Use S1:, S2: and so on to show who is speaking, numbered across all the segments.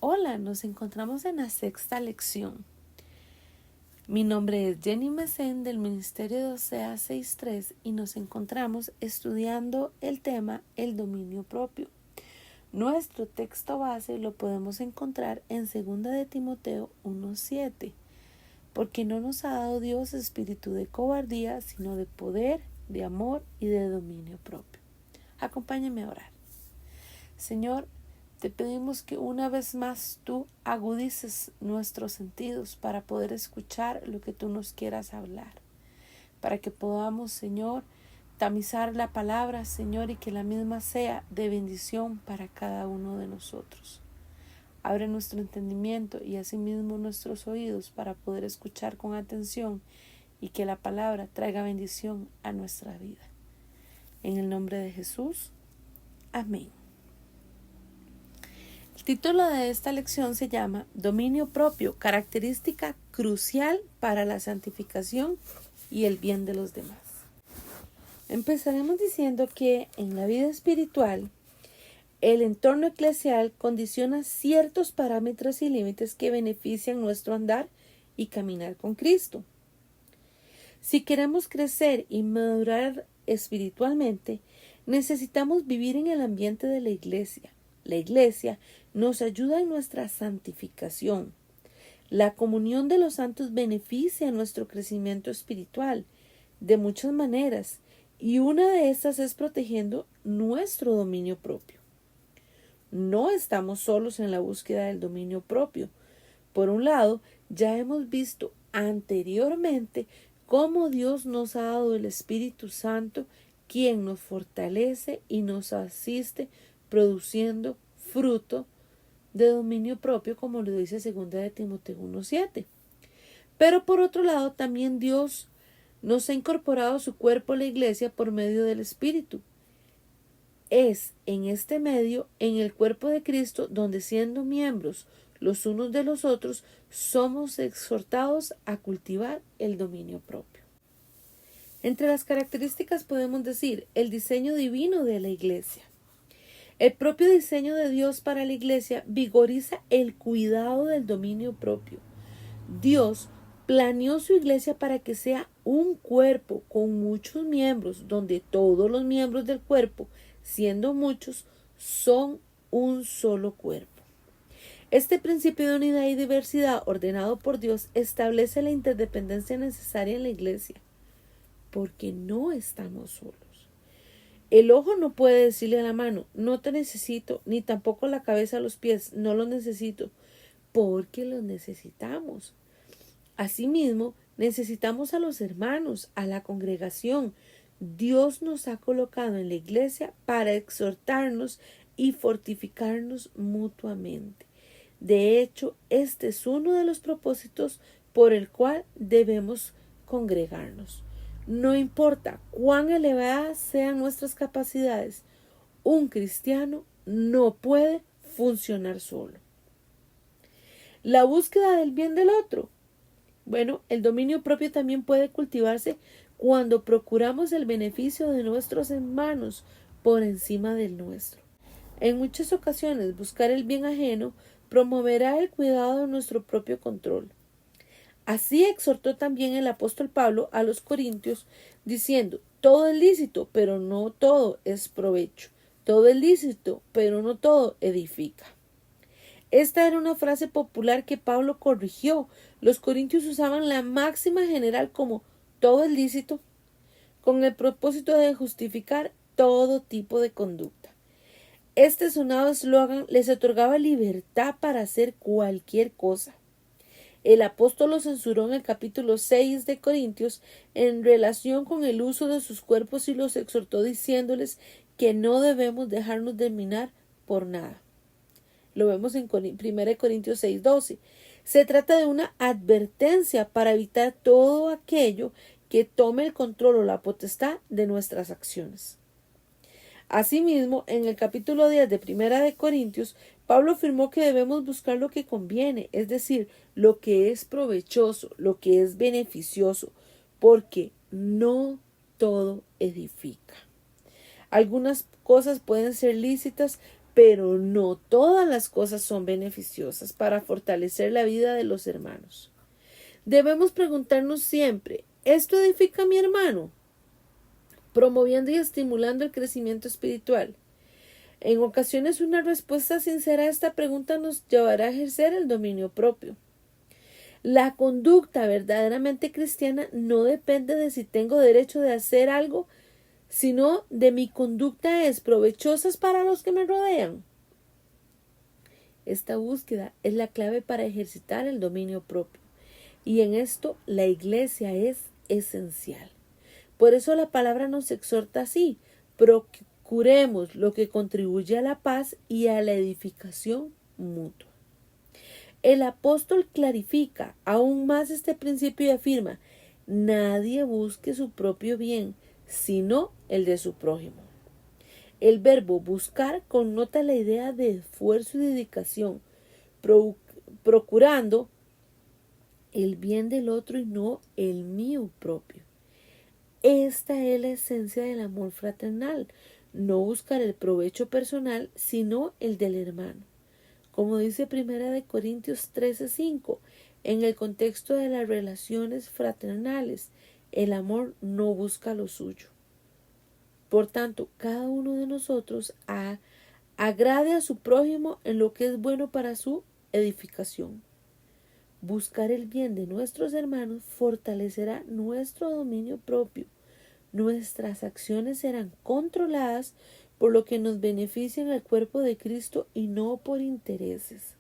S1: Hola, nos encontramos en la sexta lección. Mi nombre es Jenny Mesén del Ministerio de Osea 6.3 y nos encontramos estudiando el tema el dominio propio. Nuestro texto base lo podemos encontrar en 2 de Timoteo 1.7, porque no nos ha dado Dios espíritu de cobardía, sino de poder, de amor y de dominio propio. Acompáñame a orar. Señor, te pedimos que una vez más tú agudices nuestros sentidos para poder escuchar lo que tú nos quieras hablar, para que podamos, Señor, tamizar la palabra, Señor, y que la misma sea de bendición para cada uno de nosotros. Abre nuestro entendimiento y asimismo nuestros oídos para poder escuchar con atención y que la palabra traiga bendición a nuestra vida. En el nombre de Jesús, amén. El título de esta lección se llama Dominio propio, característica crucial para la santificación y el bien de los demás. Empezaremos diciendo que en la vida espiritual, el entorno eclesial condiciona ciertos parámetros y límites que benefician nuestro andar y caminar con Cristo. Si queremos crecer y madurar espiritualmente, necesitamos vivir en el ambiente de la iglesia. La iglesia nos ayuda en nuestra santificación. La comunión de los santos beneficia nuestro crecimiento espiritual de muchas maneras, y una de estas es protegiendo nuestro dominio propio. No estamos solos en la búsqueda del dominio propio. Por un lado, ya hemos visto anteriormente cómo Dios nos ha dado el Espíritu Santo, quien nos fortalece y nos asiste produciendo fruto de dominio propio, como lo dice 2 de Timoteo 1.7. Pero por otro lado, también Dios nos ha incorporado a su cuerpo, la iglesia, por medio del Espíritu. Es en este medio, en el cuerpo de Cristo, donde siendo miembros los unos de los otros, somos exhortados a cultivar el dominio propio. Entre las características podemos decir el diseño divino de la iglesia. El propio diseño de Dios para la iglesia vigoriza el cuidado del dominio propio. Dios planeó su iglesia para que sea un cuerpo con muchos miembros, donde todos los miembros del cuerpo, siendo muchos, son un solo cuerpo. Este principio de unidad y diversidad ordenado por Dios establece la interdependencia necesaria en la iglesia, porque no estamos solos. El ojo no puede decirle a la mano, no te necesito, ni tampoco la cabeza a los pies, no los necesito, porque los necesitamos. Asimismo, necesitamos a los hermanos, a la congregación. Dios nos ha colocado en la iglesia para exhortarnos y fortificarnos mutuamente. De hecho, este es uno de los propósitos por el cual debemos congregarnos. No importa cuán elevadas sean nuestras capacidades, un cristiano no puede funcionar solo. La búsqueda del bien del otro. Bueno, el dominio propio también puede cultivarse cuando procuramos el beneficio de nuestros hermanos por encima del nuestro. En muchas ocasiones, buscar el bien ajeno promoverá el cuidado de nuestro propio control. Así exhortó también el apóstol Pablo a los corintios, diciendo, todo es lícito, pero no todo es provecho. Todo es lícito, pero no todo edifica. Esta era una frase popular que Pablo corrigió. Los corintios usaban la máxima general como todo es lícito, con el propósito de justificar todo tipo de conducta. Este sonado eslogan les otorgaba libertad para hacer cualquier cosa. El apóstol lo censuró en el capítulo 6 de Corintios en relación con el uso de sus cuerpos y los exhortó diciéndoles que no debemos dejarnos dominar por nada. Lo vemos en 1 Corintios 6:12. Se trata de una advertencia para evitar todo aquello que tome el control o la potestad de nuestras acciones. Asimismo, en el capítulo 10 de 1 Corintios, Pablo afirmó que debemos buscar lo que conviene, es decir, lo que es provechoso, lo que es beneficioso, porque no todo edifica. Algunas cosas pueden ser lícitas, pero no todas las cosas son beneficiosas para fortalecer la vida de los hermanos. Debemos preguntarnos siempre, ¿esto edifica a mi hermano? Promoviendo y estimulando el crecimiento espiritual. En ocasiones una respuesta sincera a esta pregunta nos llevará a ejercer el dominio propio. La conducta verdaderamente cristiana no depende de si tengo derecho de hacer algo, sino de mi conducta es provechosa para los que me rodean. Esta búsqueda es la clave para ejercitar el dominio propio, y en esto la Iglesia es esencial. Por eso la palabra nos exhorta así: procuremos lo que contribuye a la paz y a la edificación mutua. El apóstol clarifica aún más este principio y afirma: nadie busque su propio bien, sino el de su prójimo. El verbo buscar connota la idea de esfuerzo y dedicación, procurando el bien del otro y no el mío propio. Esta es la esencia del amor fraternal, no buscar el provecho personal, sino el del hermano. Como dice 1 Corintios 13:5, en el contexto de las relaciones fraternales, el amor no busca lo suyo. Por tanto, cada uno de nosotros agrade a su prójimo en lo que es bueno para su edificación. Buscar el bien de nuestros hermanos fortalecerá nuestro dominio propio. Nuestras acciones serán controladas por lo que nos beneficia en el cuerpo de Cristo y no por intereses.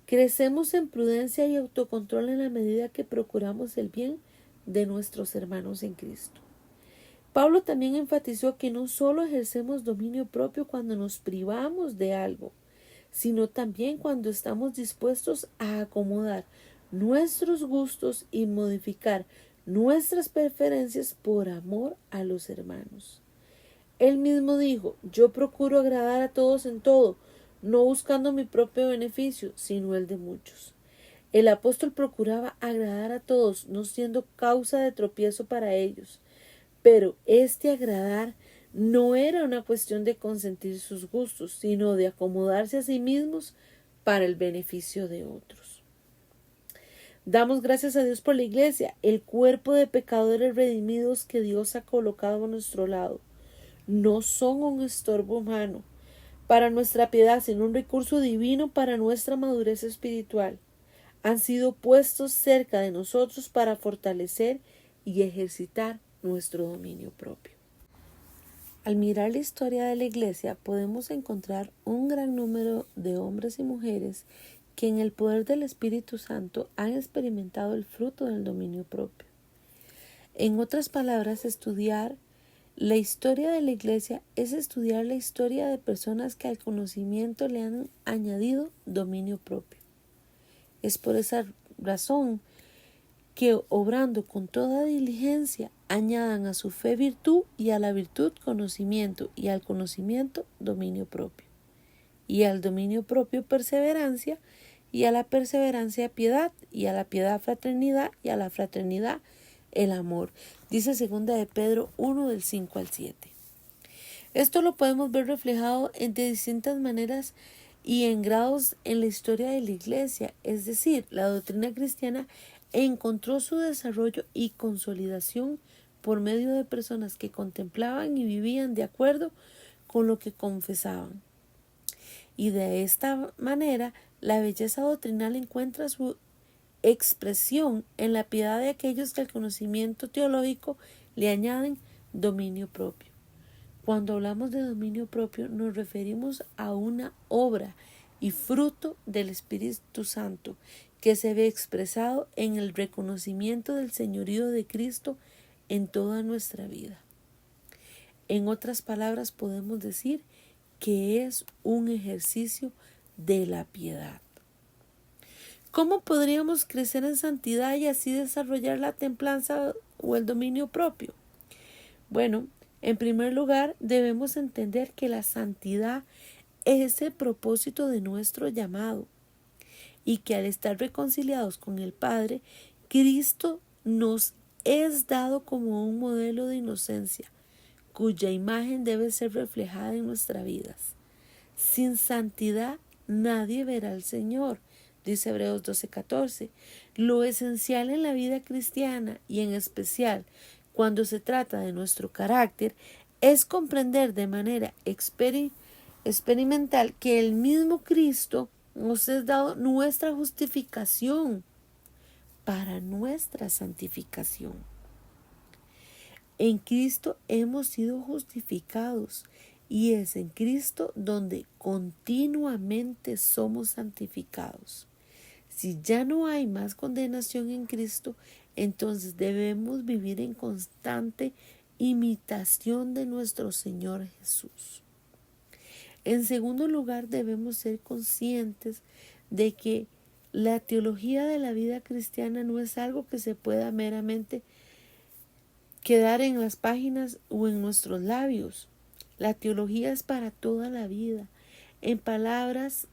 S1: Crecemos en prudencia y autocontrol en la medida que procuramos el bien de nuestros hermanos en Cristo. Pablo también enfatizó que no solo ejercemos dominio propio cuando nos privamos de algo, sino también cuando estamos dispuestos a acomodar nuestros gustos y modificar nuestras preferencias por amor a los hermanos. Él mismo dijo: yo procuro agradar a todos en todo, no buscando mi propio beneficio, sino el de muchos. El apóstol procuraba agradar a todos, no siendo causa de tropiezo para ellos. Pero este agradar no era una cuestión de consentir sus gustos, sino de acomodarse a sí mismos para el beneficio de otros. Damos gracias a Dios por la Iglesia, el cuerpo de pecadores redimidos que Dios ha colocado a nuestro lado. No son un estorbo humano para nuestra piedad, sino un recurso divino para nuestra madurez espiritual. Han sido puestos cerca de nosotros para fortalecer y ejercitar nuestro dominio propio. Al mirar la historia de la Iglesia podemos encontrar un gran número de hombres y mujeres que en el poder del Espíritu Santo han experimentado el fruto del dominio propio. En otras palabras, estudiar la historia de la Iglesia es estudiar la historia de personas que al conocimiento le han añadido dominio propio. Es por esa razón que, obrando con toda diligencia, añadan a su fe virtud, y a la virtud conocimiento, y al conocimiento dominio propio, y al dominio propio perseverancia, y a la perseverancia piedad, y a la piedad fraternidad, y a la fraternidad el amor. Dice 2 de Pedro 1 del 5 al 7. Esto lo podemos ver reflejado de distintas maneras y en grados en la historia de la Iglesia, es decir, la doctrina cristiana encontró su desarrollo y consolidación por medio de personas que contemplaban y vivían de acuerdo con lo que confesaban. Y de esta manera, la belleza doctrinal encuentra su expresión en la piedad de aquellos que al conocimiento teológico le añaden dominio propio. Cuando hablamos de dominio propio nos referimos a una obra y fruto del Espíritu Santo que se ve expresado en el reconocimiento del señorío de Cristo en toda nuestra vida. En otras palabras, podemos decir que es un ejercicio de la piedad. ¿Cómo podríamos crecer en santidad y así desarrollar la templanza o el dominio propio? Bueno, en primer lugar, debemos entender que la santidad es el propósito de nuestro llamado y que al estar reconciliados con el Padre, Cristo nos es dado como un modelo de inocencia, cuya imagen debe ser reflejada en nuestras vidas. Sin santidad nadie verá al Señor, dice Hebreos 12:14. Lo esencial en la vida cristiana y en especial cuando se trata de nuestro carácter es comprender de manera experimental que el mismo Cristo nos ha dado nuestra justificación para nuestra santificación. En Cristo hemos sido justificados y es en Cristo donde continuamente somos santificados. Si ya no hay más condenación en Cristo, entonces debemos vivir en constante imitación de nuestro Señor Jesús. En segundo lugar, debemos ser conscientes de que la teología de la vida cristiana no es algo que se pueda meramente quedar en las páginas o en nuestros labios. La teología es para toda la vida. En palabras,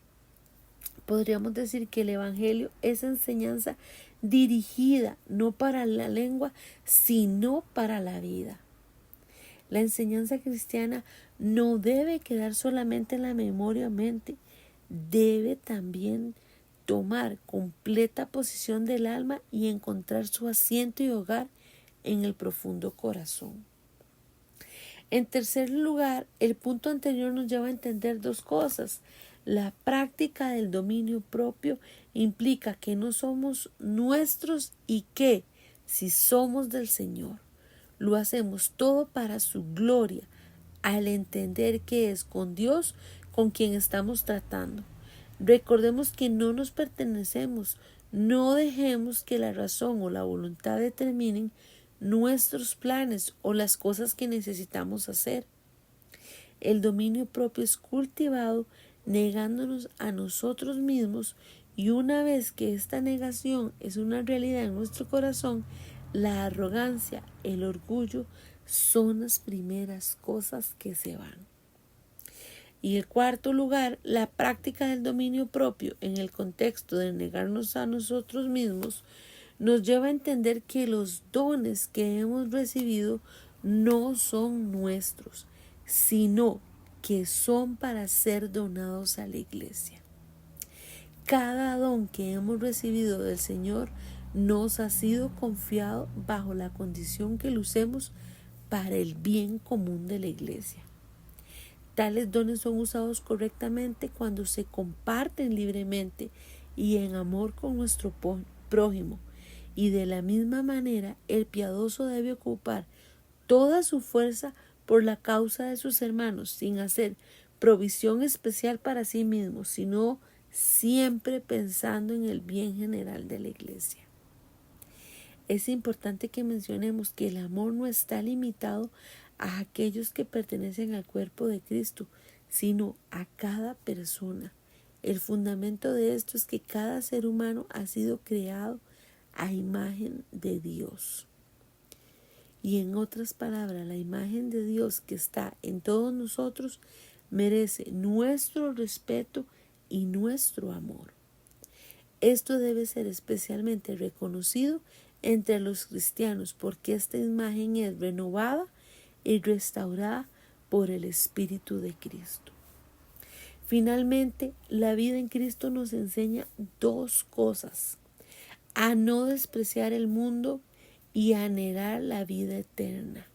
S1: podríamos decir que el Evangelio es enseñanza dirigida no para la lengua, sino para la vida. La enseñanza cristiana no debe quedar solamente en la memoria o mente, debe también tomar completa posesión del alma y encontrar su asiento y hogar en el profundo corazón. En tercer lugar, el punto anterior nos lleva a entender dos cosas. La práctica del dominio propio implica que no somos nuestros y que, si somos del Señor, lo hacemos todo para su gloria, al entender que es con Dios con quien estamos tratando. Recordemos que no nos pertenecemos, no dejemos que la razón o la voluntad determinen nuestros planes o las cosas que necesitamos hacer. El dominio propio es cultivado negándonos a nosotros mismos, y una vez que esta negación es una realidad en nuestro corazón, la arrogancia, el orgullo son las primeras cosas que se van. Y en cuarto lugar, la práctica del dominio propio en el contexto de negarnos a nosotros mismos nos lleva a entender que los dones que hemos recibido no son nuestros, sino que son para ser donados a la iglesia. Cada don que hemos recibido del Señor nos ha sido confiado bajo la condición que lo usemos para el bien común de la iglesia. Tales dones son usados correctamente cuando se comparten libremente y en amor con nuestro prójimo. Y de la misma manera, el piadoso debe ocupar toda su fuerza por la causa de sus hermanos, sin hacer provisión especial para sí mismo, sino siempre pensando en el bien general de la iglesia. Es importante que mencionemos que el amor no está limitado a aquellos que pertenecen al cuerpo de Cristo, sino a cada persona. El fundamento de esto es que cada ser humano ha sido creado a imagen de Dios. Y en otras palabras, la imagen de Dios que está en todos nosotros merece nuestro respeto y nuestro amor. Esto debe ser especialmente reconocido entre los cristianos porque esta imagen es renovada y restaurada por el Espíritu de Cristo. Finalmente, la vida en Cristo nos enseña dos cosas: a no despreciar el mundo y a anhelar la vida eterna.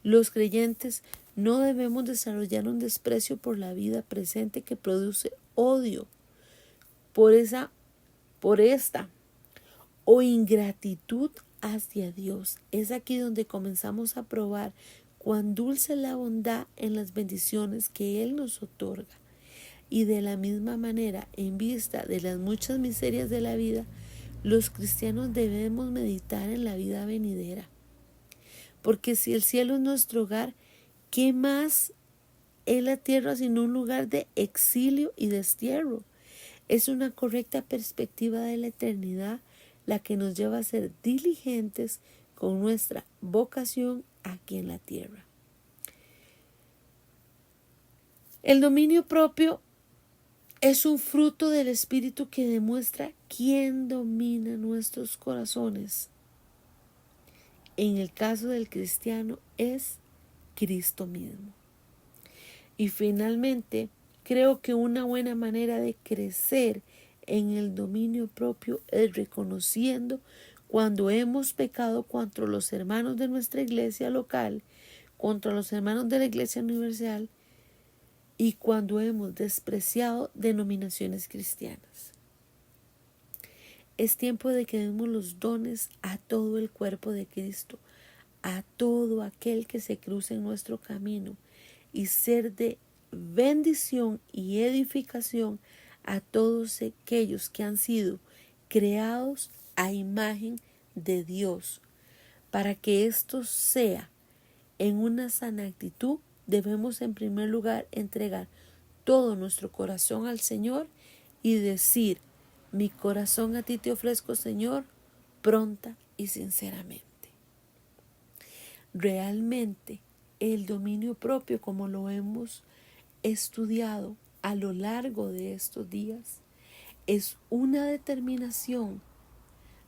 S1: Los creyentes no debemos desarrollar un desprecio por la vida presente que produce odio por esta o ingratitud hacia Dios. Es aquí donde comenzamos a probar cuán dulce es la bondad en las bendiciones que Él nos otorga. Y de la misma manera, en vista de las muchas miserias de la vida, los cristianos debemos meditar en la vida venidera. Porque si el cielo es nuestro hogar, ¿qué más es la tierra sino un lugar de exilio y destierro? Es una correcta perspectiva de la eternidad la que nos lleva a ser diligentes con nuestra vocación aquí en la tierra. El dominio propio es un fruto del Espíritu que demuestra quién domina nuestros corazones. En el caso del cristiano es Cristo mismo. Y finalmente, creo que una buena manera de crecer en el dominio propio es reconociendo cuando hemos pecado contra los hermanos de nuestra iglesia local, contra los hermanos de la iglesia universal y cuando hemos despreciado denominaciones cristianas. Es tiempo de que demos los dones a todo el cuerpo de Cristo, a todo aquel que se cruce en nuestro camino y ser de bendición y edificación a todos aquellos que han sido creados a imagen de Dios. Para que esto sea en una sana actitud, debemos en primer lugar entregar todo nuestro corazón al Señor y decir: mi corazón a ti te ofrezco, Señor, pronta y sinceramente. Realmente el dominio propio, como lo hemos estudiado a lo largo de estos días, es una determinación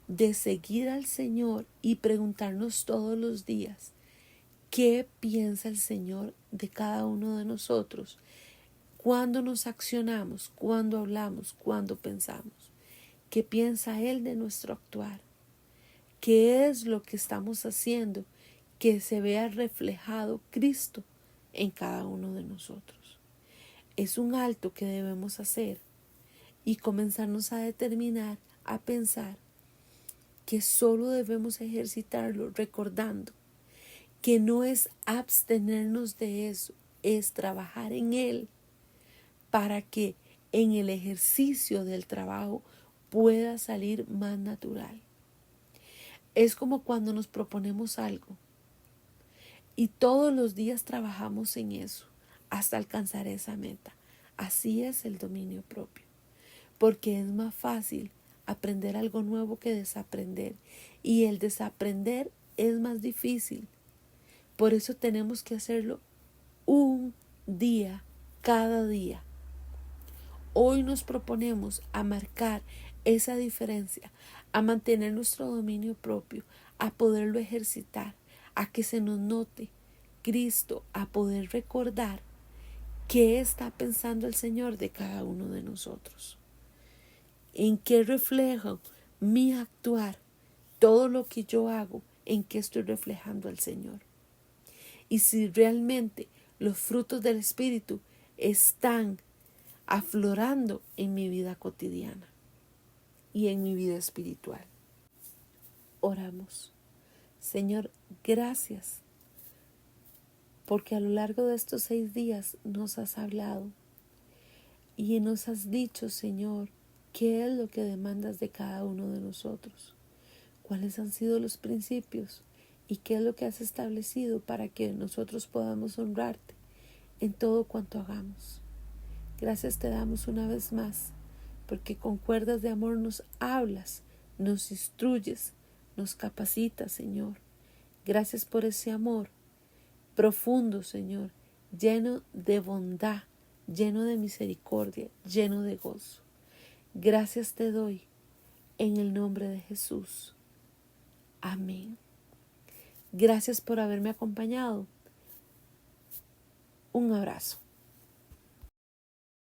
S1: de seguir al Señor y preguntarnos todos los días: ¿qué piensa el Señor de cada uno de nosotros? ¿Cuándo nos accionamos? ¿Cuándo hablamos? ¿Cuándo pensamos? ¿Qué piensa Él de nuestro actuar? ¿Qué es lo que estamos haciendo que se vea reflejado Cristo en cada uno de nosotros? Es un alto que debemos hacer y comenzarnos a determinar, a pensar que solo debemos ejercitarlo recordando que no es abstenernos de eso, es trabajar en Él para que en el ejercicio del trabajo pueda salir más natural. Es como cuando nos proponemos algo y todos los días trabajamos en eso hasta alcanzar esa meta. Así es el dominio propio, porque es más fácil aprender algo nuevo que desaprender, y el desaprender es más difícil. Por eso tenemos que hacerlo un día, cada día. Hoy nos proponemos a marcar esa diferencia, a mantener nuestro dominio propio, a poderlo ejercitar, a que se nos note Cristo, a poder recordar qué está pensando el Señor de cada uno de nosotros, en qué reflejo mi actuar, todo lo que yo hago, en qué estoy reflejando al Señor. Y si realmente los frutos del Espíritu están aflorando en mi vida cotidiana y en mi vida espiritual. Oramos. Señor, gracias, porque a lo largo de estos 6 días nos has hablado y nos has dicho, Señor, qué es lo que demandas de cada uno de nosotros, cuáles han sido los principios y qué es lo que has establecido para que nosotros podamos honrarte en todo cuanto hagamos. Gracias te damos una vez más, porque con cuerdas de amor nos hablas, nos instruyes, nos capacitas, Señor. Gracias por ese amor profundo, Señor, lleno de bondad, lleno de misericordia, lleno de gozo. Gracias te doy en el nombre de Jesús. Amén. Gracias por haberme acompañado. Un abrazo.